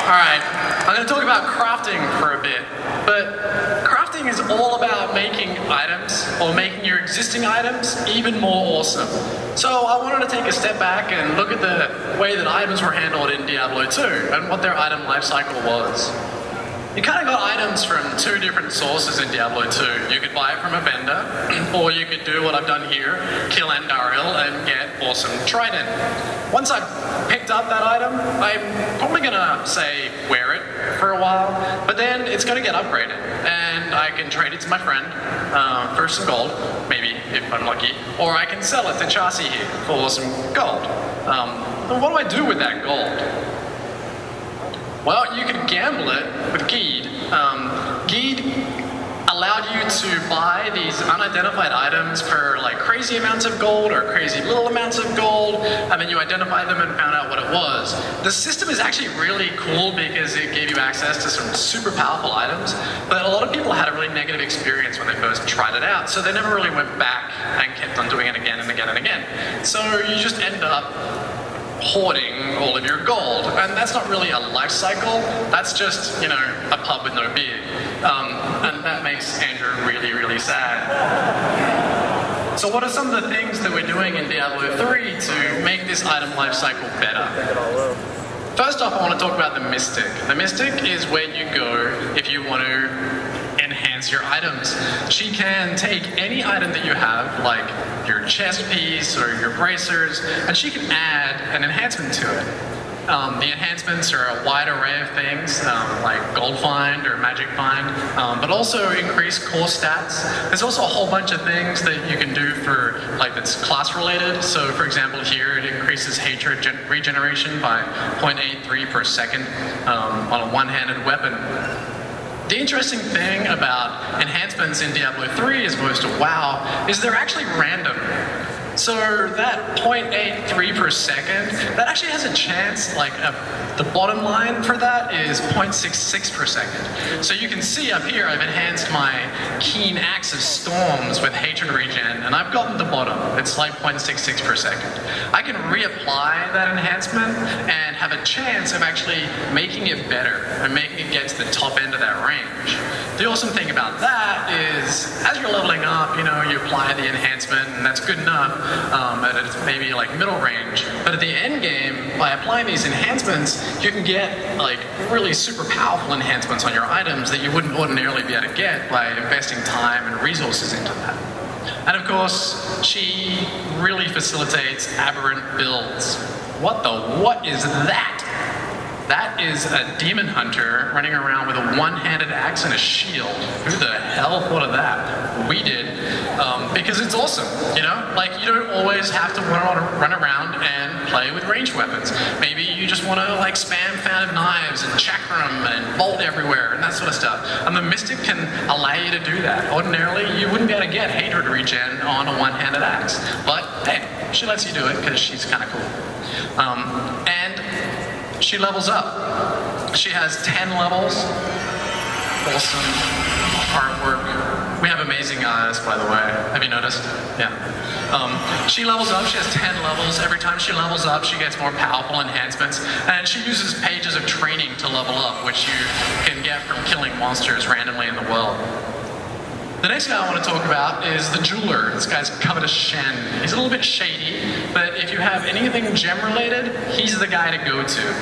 Alright, I'm going to talk about crafting for a bit, but crafting is all about making items, or making your existing items, even more awesome. So I wanted to take a step back and look at the way that items were handled in Diablo 2, and what their item lifecycle was. You kind of got items from two different sources in Diablo 2. You could buy it from a vendor, or you could do what I've done here, kill Andariel and get awesome trident. Once I've picked up that item, I'm probably gonna say wear it for a while, but then it's gonna get upgraded, and I can trade it to my friend for some gold, maybe if I'm lucky, or I can sell it to Chassi here for some gold. But what do I do with that gold? Well, you could gamble it with Geed. Geed allowed you to buy these unidentified items for like crazy amounts of gold or crazy little amounts of gold, and then you identified them and found out what it was. The system is actually really cool because it gave you access to some super powerful items, but a lot of people had a really negative experience when they first tried it out, so they never really went back and kept on doing it again and again and again. So you just end up hoarding all of your gold, and that's not really a life cycle, that's just, you know, a pub with no beer. And that makes Andrew really, really sad. So what are some of the things that we're doing in Diablo 3 to make this item life cycle better? First off, I want to talk about the Mystic. The Mystic is where you go if you want to enhance your items. She can take any item that you have, like your chest piece or your bracers, and she can add an enhancement to it. The enhancements are a wide array of things, like Gold Find or Magic Find, but also increase core stats. There's also a whole bunch of things that you can do for, like, that's class related. So for example here, it increases hatred regeneration by 0.83 per second on a one-handed weapon. The interesting thing about enhancements in Diablo 3 as opposed to WoW is they're actually random. So that 0.83 per second, that actually has a chance, like the bottom line for that is 0.66 per second. So you can see up here I've enhanced my Keen Axe of Storms with hatred regen, and I've gotten the bottom. It's like 0.66 per second. I can reapply that enhancement and have a chance of actually making it better and making it get to the top end of that range. The awesome thing about that is, as you're leveling up, you know, you apply the enhancement and that's good enough. And it's maybe like middle range, but at the end game, by applying these enhancements, you can get like really super powerful enhancements on your items that you wouldn't ordinarily be able to get by investing time and resources into that. And of course, she really facilitates aberrant builds. What is that? That is a demon hunter running around with a one-handed axe and a shield. Who the hell thought of that? We did, because it's awesome, you know? Like, you don't always have to run around and play with ranged weapons. Maybe you just want to, like, spam Fan of Knives and Chakram and bolt everywhere and that sort of stuff. And the Mystic can allow you to do that. Ordinarily, you wouldn't be able to get hatred regen on a one-handed axe. But, hey, she lets you do it because she's kind of cool. And she levels up. She has 10 levels. Awesome artwork. We have amazing eyes, by the way. Have you noticed? Yeah. She levels up. She has 10 levels. Every time she levels up, she gets more powerful enhancements. And she uses pages of training to level up, which you can get from killing monsters randomly in the world. The next guy I want to talk about is the Jeweler. This guy's Covetous Shen. He's a little bit shady, but if you have anything gem related, he's the guy to go to.